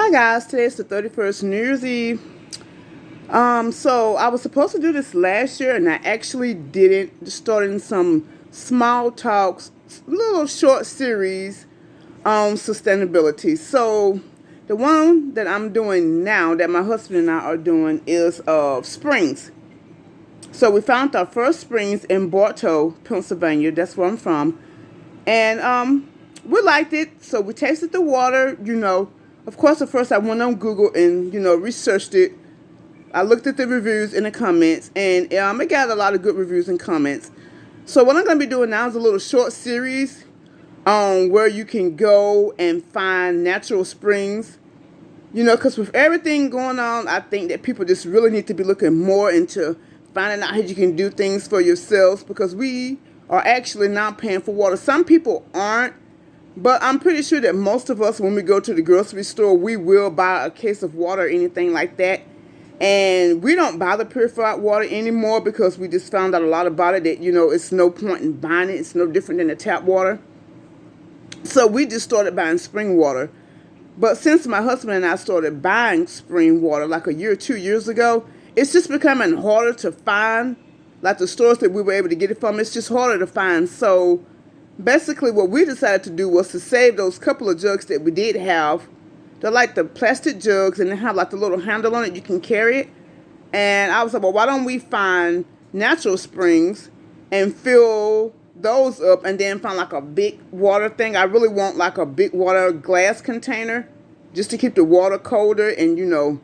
Hi guys, today's the 31st, New Year's Eve. So I was supposed to do this last year and I actually didn't. Just starting some small talks, little short series on sustainability. So the one that I'm doing now, that my husband and I are doing, is springs. So we found our first springs in Bartow, Pennsylvania. That's where I'm from. And we liked it. So we tasted the water. Of course, at first I went on Google and, researched it. I looked at the reviews and the comments, and it got a lot of good reviews and comments. So what I'm going to be doing now is a little short series on where you can go and find natural springs. Because with everything going on, I think that people just really need to be looking more into finding out how you can do things for yourselves, because we are actually not paying for water. Some people aren't, but I'm pretty sure that most of us, when we go to the grocery store, we will buy a case of water or anything like that. And we don't buy the purified water anymore because we just found out a lot about it, that, it's no point in buying it. It's no different than the tap water. So we just started buying spring water. But since my husband and I started buying spring water like a year or 2 years ago, it's just becoming harder to find. Like the stores that we were able to get it from, it's just harder to find. So basically what we decided to do was to save those couple of jugs that we did have. They're like the plastic jugs, and they have like the little handle on it, you can carry it. And I was like, well, why don't we find natural springs and fill those up, and then find like a big water thing. I really want like a big water glass container just to keep the water colder and,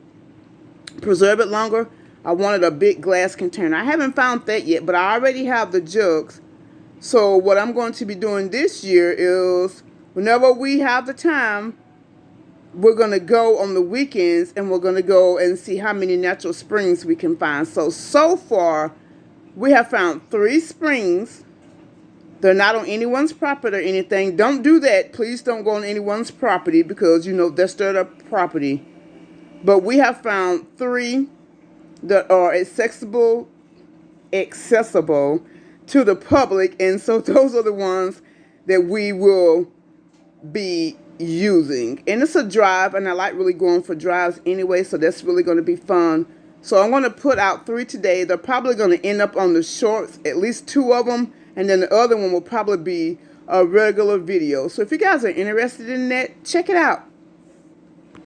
preserve it longer. I wanted a big glass container. I haven't found that yet, but I already have the jugs. So what I'm going to be doing this year is, whenever we have the time, we're going to go on the weekends and we're going to go and see how many natural springs we can find. So far, we have found 3 springs. They're not on anyone's property or anything. Don't do that. Please don't go on anyone's property, because, that's their property. But we have found 3 that are accessible to the public, and so those are the ones that we will be using. And it's a drive, and I like really going for drives anyway, so that's really going to be fun. So I'm going to put out 3 today. They're probably going to end up on the shorts, at least 2 of them, and then the other one will probably be a regular video. So if you guys are interested in that, check it out.